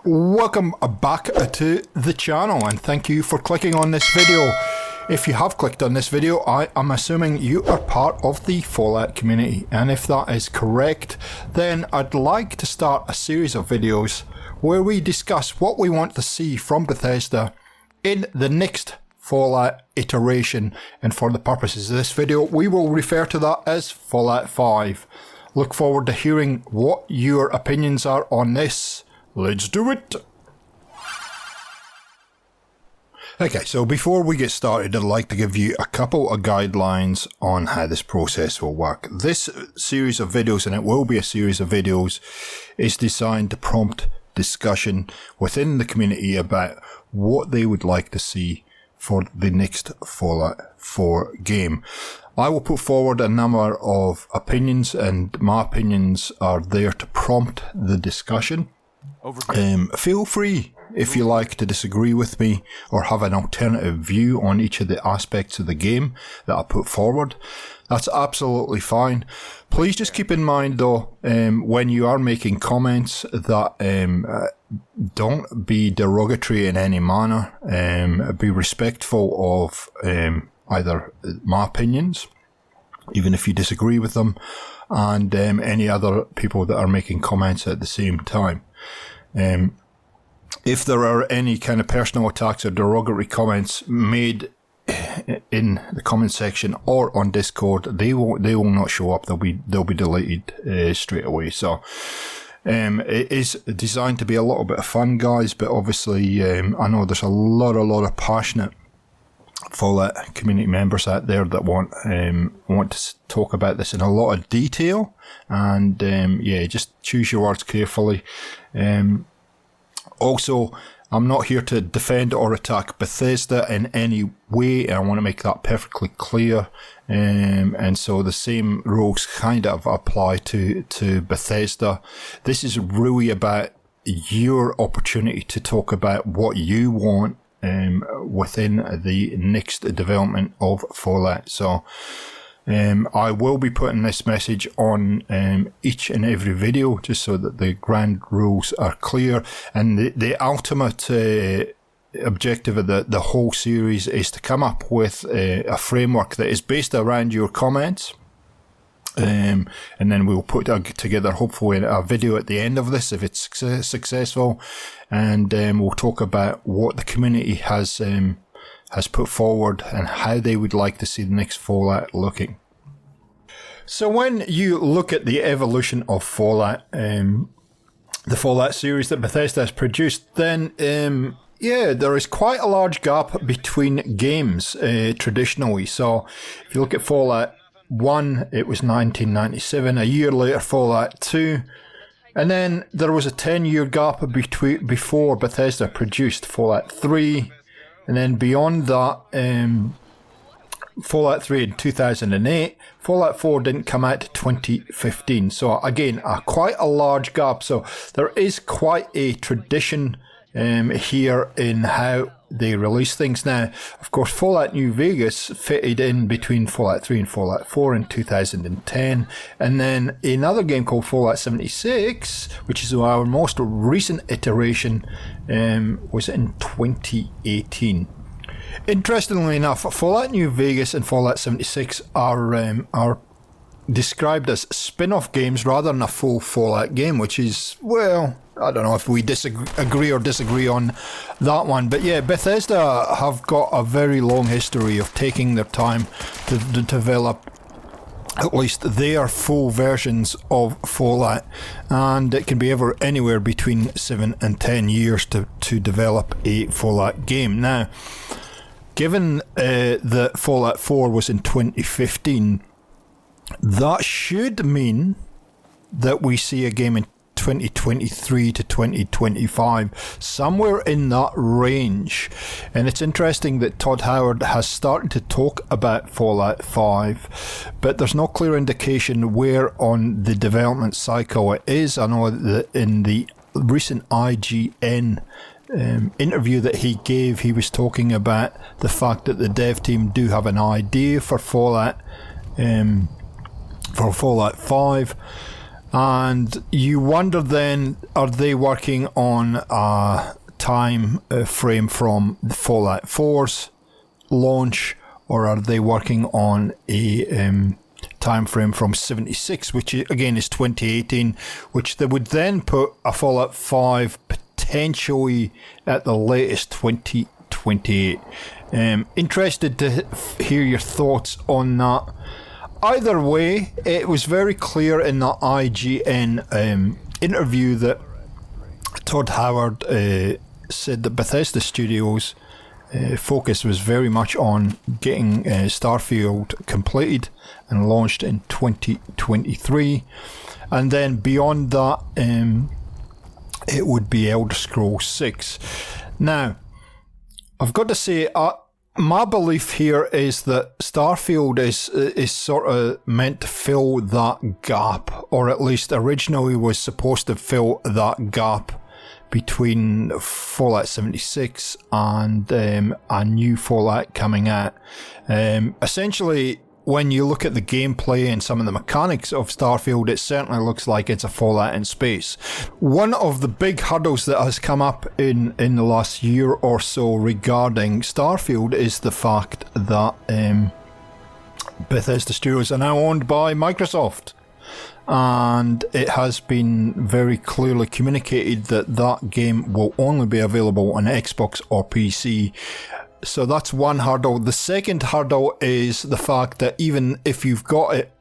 Welcome back to the channel, and thank you for clicking on this video. If you have clicked on this video, I am assuming you are part of the Fallout community, and if that is correct, then I'd like to start a series of videos where we discuss what we want to see from Bethesda in the next Fallout iteration, and for the purposes of this video, we will refer to that as Fallout 5. Look forward to hearing what your opinions are on this. Let's do it! Okay, so before we get started, I'd like to give you a couple of guidelines on how this process will work. This series of videos, and it will be a series of videos, is designed to prompt discussion within the community about what they would like to see for the next Fallout 4 game. I will put forward a number of opinions, and my opinions are there to prompt the discussion. Feel free, if you like, to disagree with me or have an alternative view on each of the aspects of the game that I put forward. That's absolutely fine. Please just keep in mind, though, when you are making comments, that don't be derogatory in any manner. Be respectful of either my opinions, even if you disagree with them, and any other people that are making comments at the same time. If there are any kind of personal attacks or derogatory comments made in the comment section or on Discord, they will not show up. They'll be deleted straight away. So it is designed to be a little bit of fun, guys. But obviously, I know there's a lot of passionate Fallout community members out there that want to talk about this in a lot of detail, and yeah, just choose your words carefully. Also, I'm not here to defend or attack Bethesda in any way, and I want to make that perfectly clear. And so the same rules kind of apply to Bethesda. This is really about your opportunity to talk about what you want within the next development of Fallout. So I will be putting this message on each and every video, just so that the grand rules are clear. And the ultimate objective of the whole series is to come up with a framework that is based around your comments. And then we'll put together, hopefully, a video at the end of this if it's successful, and we'll talk about what the community has put forward and how they would like to see the next Fallout looking. So when you look at the evolution of Fallout, the Fallout series that Bethesda has produced, then yeah, there is quite a large gap between games traditionally. So if you look at Fallout 1, it was 1997. A year later, Fallout 2. And then there was a 10-year gap before Bethesda produced Fallout 3. And then beyond that, Fallout 3 in 2008. Fallout 4 didn't come out to 2015. So again, quite a large gap. So there is quite a tradition here in how they release things. Now, of course, Fallout New Vegas fitted in between Fallout 3 and Fallout 4 in 2010, and then another game called Fallout 76, which is our most recent iteration, was in 2018. Interestingly enough, Fallout New Vegas and Fallout 76 are described as spin-off games rather than a full Fallout game, which is, well, I don't know if we agree or disagree on that one. But yeah, Bethesda have got a very long history of taking their time to develop at least their full versions of Fallout, and it can be anywhere between 7 and 10 years to develop a Fallout game. Now, given that Fallout 4 was in 2015, that should mean that we see a game in 2023 to 2025, somewhere in that range. And it's interesting that Todd Howard has started to talk about Fallout 5, but there's no clear indication where on the development cycle it is. I know that in the recent IGN interview that he gave, he was talking about the fact that the dev team do have an idea for Fallout 5. And you wonder then, are they working on a time frame from the Fallout 4's launch, or are they working on a time frame from 76, which again is 2018, which they would then put a Fallout 5 potentially at the latest 2028. Interested to hear your thoughts on that. Either way, it was very clear in the IGN interview that Todd Howard said that Bethesda Studios' focus was very much on getting Starfield completed and launched in 2023, and then beyond that it would be Elder Scrolls 6. Now, I've got to say, my belief here is that Starfield is sort of meant to fill that gap, or at least originally was supposed to fill that gap between Fallout 76 and a new Fallout coming out. Essentially, when you look at the gameplay and some of the mechanics of Starfield, it certainly looks like it's a Fallout in space. One of the big hurdles that has come up in the last year or so regarding Starfield is the fact that Bethesda Studios are now owned by Microsoft. And it has been very clearly communicated that that game will only be available on Xbox or PC. So that's one hurdle. The second hurdle is the fact that even if you've got it,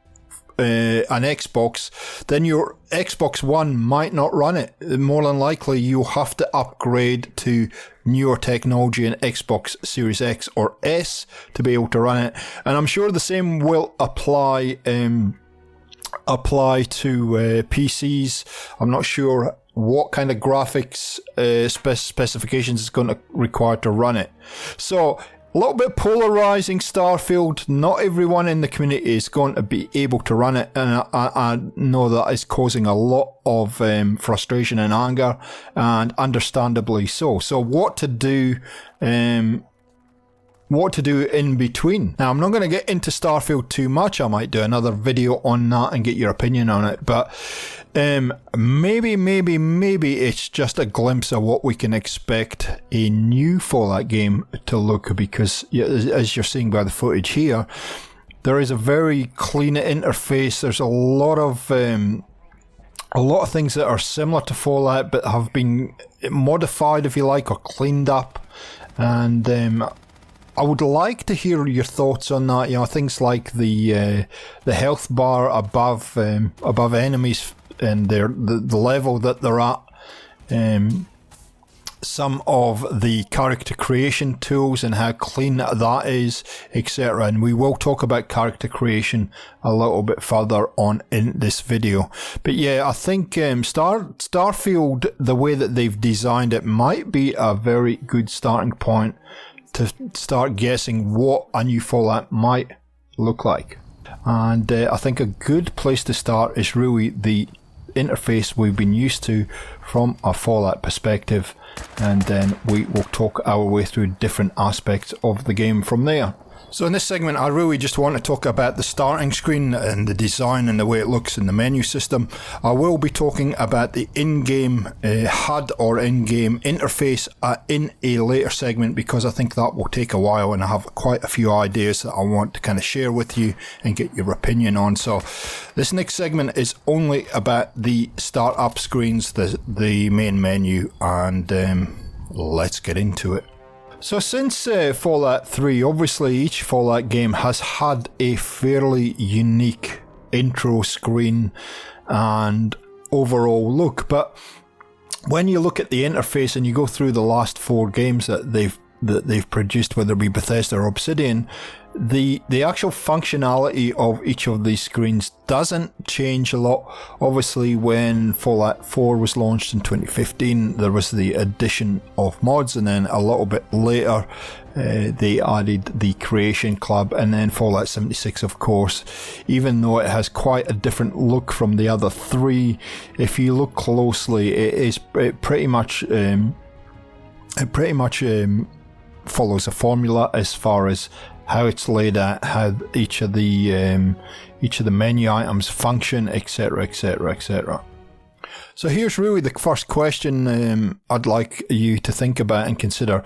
an Xbox, then your Xbox One might not run it. More than likely, you'll have to upgrade to newer technology in Xbox Series X or S to be able to run it. And I'm sure the same will apply to PCs. I'm not sure what kind of graphics specifications it's going to require to run it. So a little bit polarizing Starfield. Not everyone in the community is going to be able to run it, and I know that is causing a lot of frustration and anger, and understandably so. So what to do in between. Now, I'm not going to get into Starfield too much. I might do another video on that and get your opinion on it, but maybe it's just a glimpse of what we can expect a new Fallout game to look, because as you're seeing by the footage here, there is a very clean interface. There's a lot of things that are similar to Fallout but have been modified, if you like, or cleaned up. And I would like to hear your thoughts on that. You know, things like the health bar above enemies and the level that they're at. Some of the character creation tools and how clean that is, etc. And we will talk about character creation a little bit further on in this video. But yeah, I think Starfield, the way that they've designed it, might be a very good starting point to start guessing what a new Fallout might look like. And I think a good place to start is really the interface we've been used to from a Fallout perspective, and then we will talk our way through different aspects of the game from there. So in this segment, I really just want to talk about the starting screen and the design and the way it looks in the menu system. I will be talking about the in-game HUD or in-game interface in a later segment, because I think that will take a while and I have quite a few ideas that I want to kind of share with you and get your opinion on. So this next segment is only about the startup screens, the main menu, and let's get into it. So since Fallout 3, obviously each Fallout game has had a fairly unique intro screen and overall look, but when you look at the interface and you go through the last 4 games that they've produced, whether it be Bethesda or Obsidian, the actual functionality of each of these screens doesn't change a lot. Obviously, when Fallout 4 was launched in 2015, there was the addition of mods, and then a little bit later they added the Creation Club, and then Fallout 76, of course. Even though it has quite a different look from the other 3, if you look closely, it pretty much follows a formula as far as how it's laid out, how each of the menu items function, etc., etc., etc. So here's really the first question I'd like you to think about and consider.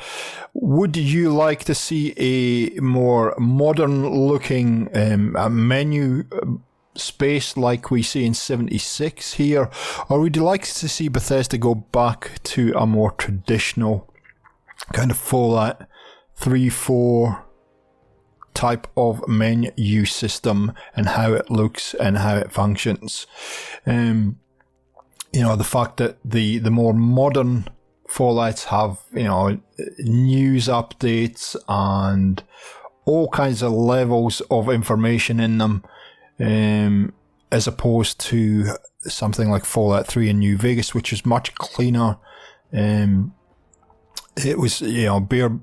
Would you like to see a more modern looking menu space like we see in 76 here, or would you like to see Bethesda go back to a more traditional kind of Fallout 3-4 type of menu system and how it looks and how it functions? The fact that the more modern Fallouts have, news updates and all kinds of levels of information in them, as opposed to something like Fallout 3 in New Vegas, which is much cleaner. It was,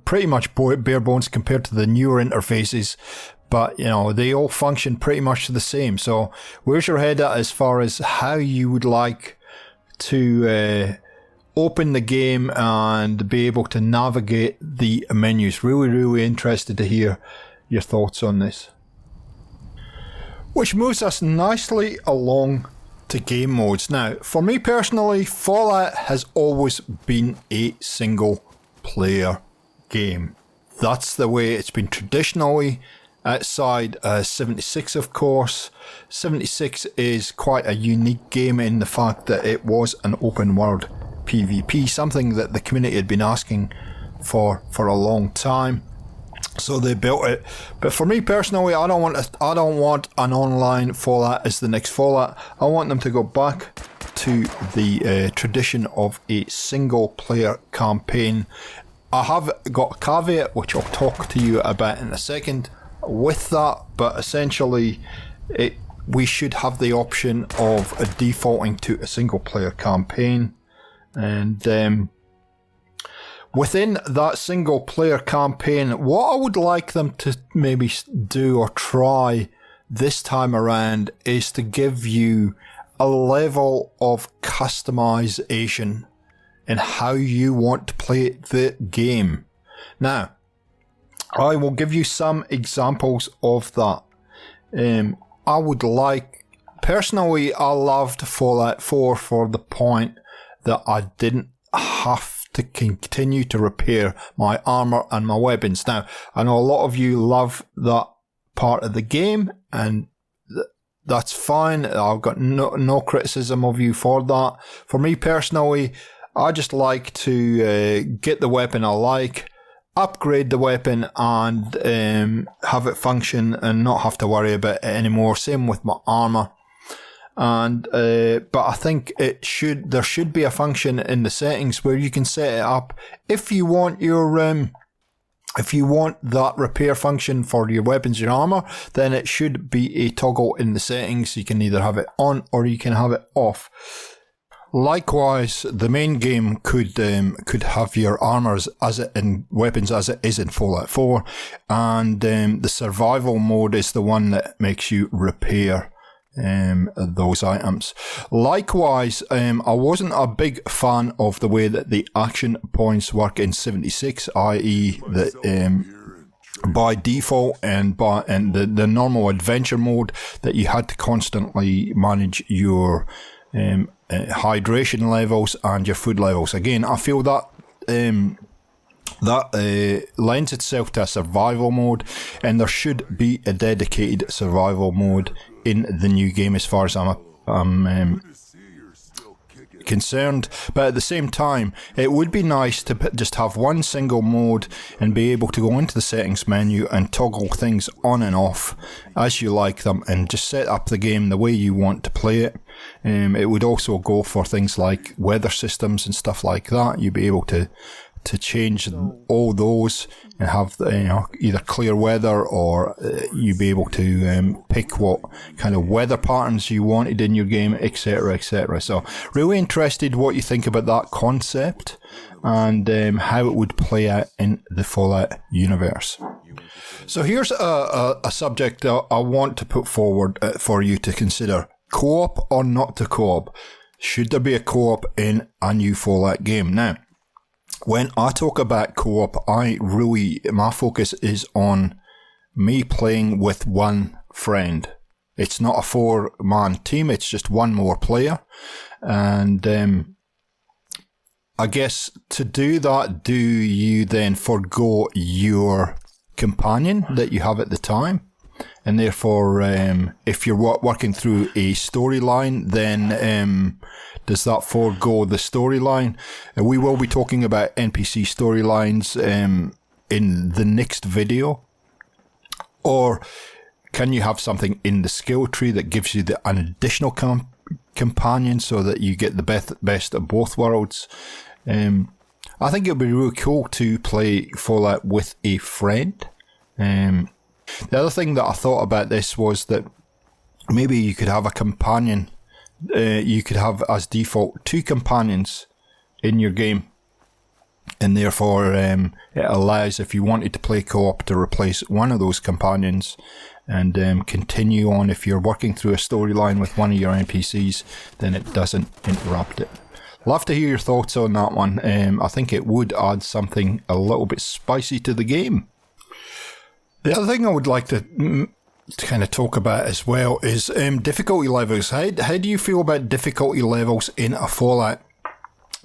pretty much bare bones compared to the newer interfaces, but, they all function pretty much the same. So where's your head at as far as how you would like to open the game and be able to navigate the menus? Really, really interested to hear your thoughts on this. Which moves us nicely along to game modes. Now, for me personally, Fallout has always been a single player game. That's the way it's been traditionally. Outside 76, of course. 76 is quite a unique game in the fact that it was an open world PvP, something that the community had been asking for a long time. So they built it. But for me personally, I don't want an online Fallout as the next Fallout. I want them to go back to the tradition of a single player campaign. I have got a caveat which I'll talk to you about in a second with that, but essentially we should have the option of defaulting to a single player campaign, and within that single player campaign, what I would like them to maybe do or try this time around is to give you a level of customization in how you want to play the game. Now, I will give you some examples of that. I would like, personally, I loved Fallout 4 for the point that I didn't have to continue to repair my armor and my weapons. Now, I know a lot of you love that part of the game, and that's fine. I've got no criticism of you for that. For me personally, I just like to get the weapon I like, upgrade the weapon, and have it function and not have to worry about it anymore. Same with my armor. And but I think there should be a function in the settings where you can set it up if you want your if you want that repair function for your weapons, your armor, then it should be a toggle in the settings. You can either have it on or you can have it off. Likewise, the main game could have your armors and weapons as it is in Fallout 4, and the survival mode is the one that makes you repair those items. Likewise, I wasn't a big fan of the way that the action points work in 76, i.e. that by default and the normal adventure mode that you had to constantly manage your hydration levels and your food levels. Again, I feel that lends itself to a survival mode, and there should be a dedicated survival mode in the new game as far as I'm concerned. But at the same time, it would be nice to just have one single mode and be able to go into the settings menu and toggle things on and off as you like them and just set up the game the way you want to play it. It would also go for things like weather systems and stuff like that. You'd be able to change all those and have either clear weather, or you'd be able to pick what kind of weather patterns you wanted in your game, etc., etc. So really interested what you think about that concept and how it would play out in the Fallout universe. So here's a subject I want to put forward for you to consider. Co-op or not to co-op? Should there be a co-op in a new Fallout game? Now, when I talk about co-op, my focus is on me playing with one friend. It's not a 4-man team, it's just one more player. And I guess to do that, do you then forgo your companion that you have at the time? And therefore, if you're working through a storyline, then does that forego the storyline? We will be talking about NPC storylines in the next video. Or can you have something in the skill tree that gives you an additional companion so that you get the best of both worlds? I think it would be really cool to play Fallout with a friend. The other thing that I thought about this was that maybe you could have a companion. You could have as default 2 companions in your game. And therefore, it allows, if you wanted to play co-op, to replace one of those companions and continue on. If you're working through a storyline with one of your NPCs, then it doesn't interrupt it. Love to hear your thoughts on that one. I think it would add something a little bit spicy to the game. The other thing I would like to kind of talk about as well is difficulty levels. How do you feel about difficulty levels in a Fallout?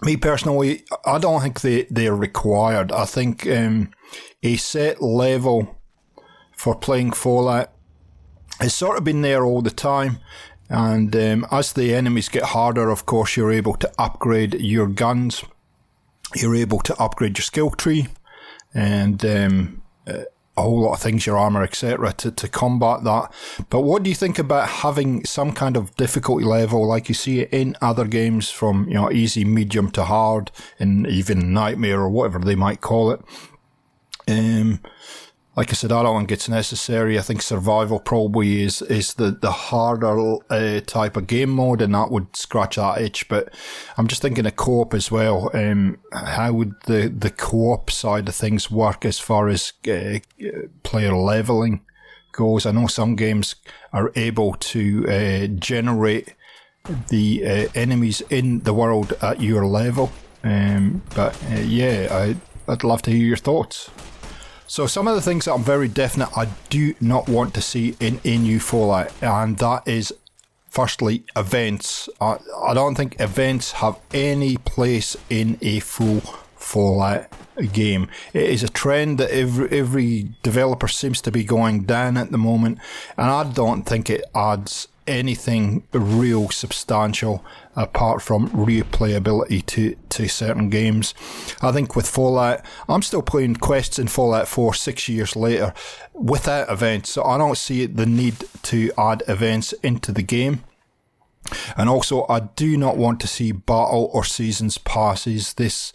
Me personally, I don't think they're required. I think a set level for playing Fallout has sort of been there all the time. And as the enemies get harder, of course, you're able to upgrade your guns. You're able to upgrade your skill tree. And a whole lot of things, your armor, etc., to combat that. But what do you think about having some kind of difficulty level like you see in other games, from easy, medium to hard, and even nightmare or whatever they might call it? Like I said, I don't think it's necessary. I think survival probably is the harder type of game mode, and that would scratch that itch. But I'm just thinking of co-op as well. How would the co-op side of things work as far as player leveling goes? I know some games are able to generate the enemies in the world at your level. But I'd love to hear your thoughts. So some of the things that I'm very definite I do not want to see in a new Fallout, and that is, firstly, events. I don't think events have any place in a full Fallout game. It is a trend that every developer seems to be going down at the moment, and I don't think it adds anything real substantial apart from replayability to certain games. I think with Fallout, I'm still playing quests in Fallout 4 6 years later without events, so I don't see the need to add events into the game. And also, I do not want to see battle or seasons passes, this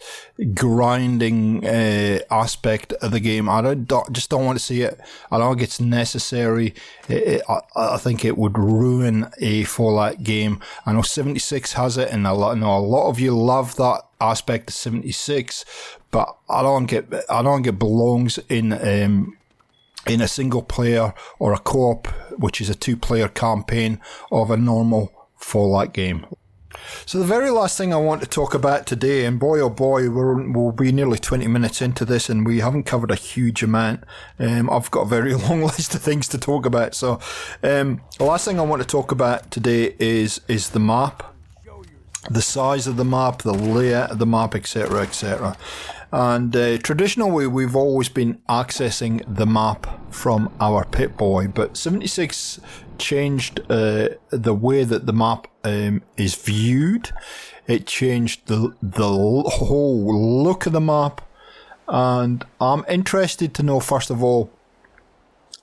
grinding aspect of the game. I just don't want to see it. I don't think it's necessary. I think it would ruin a Fallout game. I know 76 has it, and a lot of you love that aspect of 76, but I don't think it belongs in a single player or a co-op, which is a 2-player campaign of a normal Fallout game. So the very last thing I want to talk about today, and boy oh boy, we'll be nearly 20 minutes into this and we haven't covered a huge amount. I've got a very long list of things to talk about. So the last thing I want to talk about today is the map, the size of the map, the layout of the map, etc., etc. And traditionally, we've always been accessing the map from our Pip-Boy, but 76 changed the way that the map is viewed. It changed the whole look of the map, and I'm interested to know, first of all,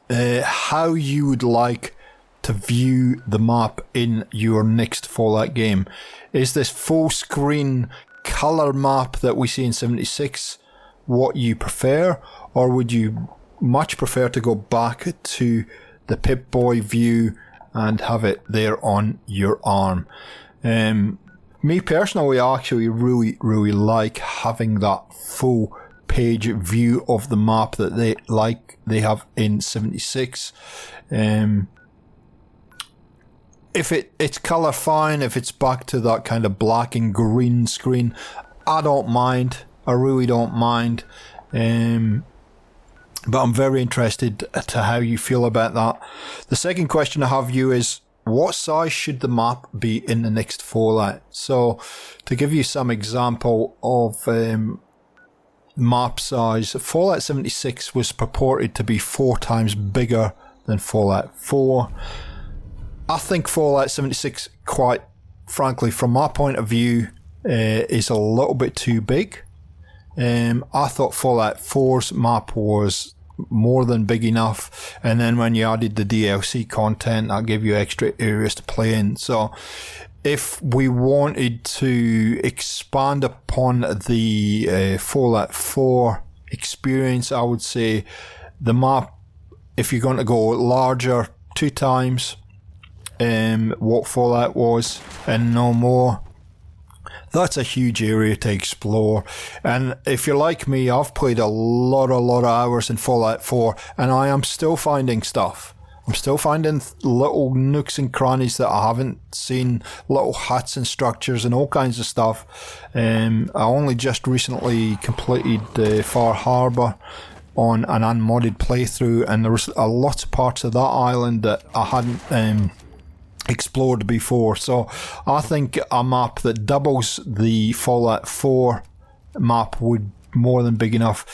how you would like to view the map in your next Fallout game. Is this full screen color map that we see in 76 what you prefer, or would you much prefer to go back to the Pip-Boy view and have it there on your arm? Me personally, I actually really like having that full page view of the map that they have in 76. If it's colour, fine. If it's back to that kind of black and green screen, I don't mind. I really don't mind. But I'm very interested to how you feel about that. The second question I have for you is, what size should the map be in the next Fallout? So, to give you some example of map size, Fallout 76 was purported to be 4 times bigger than Fallout 4. I think Fallout 76, quite frankly, from my point of view, is a little bit too big. I thought Fallout 4's map was more than big enough, and then when you added the DLC content, that gave you extra areas to play in. So if we wanted to expand upon the Fallout 4 experience, I would say the map, if you're going to go larger, 2 times what Fallout was and no more, that's a huge area to explore. And if you're like me, I've played a lot of hours in Fallout 4, and I am still finding stuff. I'm still finding little nooks and crannies that I haven't seen, little huts and structures and all kinds of stuff. I only just recently completed Far Harbour on an unmodded playthrough, and there was a lot of parts of that island that I hadn't explored before. So I think a map that doubles the Fallout 4 map would more than big enough.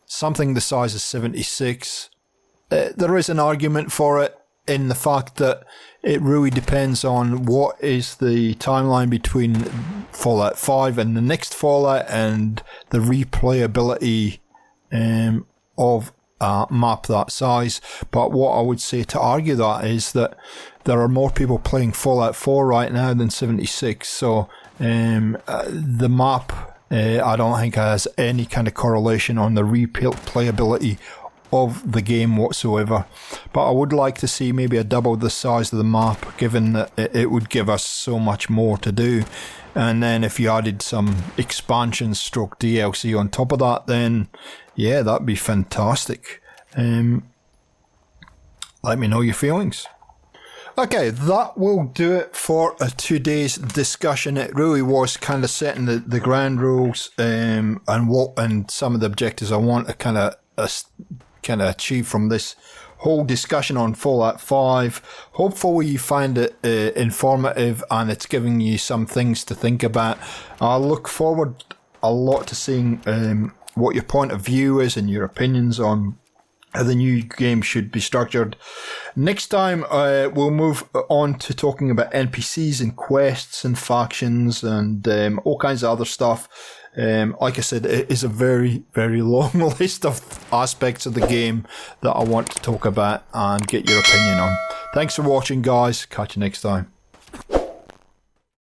Something the size of 76. There is an argument for it in the fact that it really depends on what is the timeline between Fallout 5 and the next Fallout, and the replayability of a map that size. But what I would say to argue that is that there are more people playing Fallout 4 right now than 76. So the map, I don't think has any kind of correlation on the replayability of the game whatsoever. But I would like to see maybe a double the size of the map, given that it would give us so much more to do. And then if you added some expansion stroke DLC on top of that, then yeah, that'd be fantastic. Let me know your feelings. Okay, that will do it for today's discussion. It really was kind of setting the ground rules and some of the objectives I want to kind of achieve from this whole discussion on Fallout 5. Hopefully you find it informative and it's giving you some things to think about. I look forward a lot to seeing what your point of view is and your opinions on how the new game should be structured. Next time we'll move on to talking about NPCs and quests and factions and all kinds of other stuff. Like I said, it is a very, very long list of aspects of the game that I want to talk about and get your opinion on. Thanks for watching, guys. Catch you next time.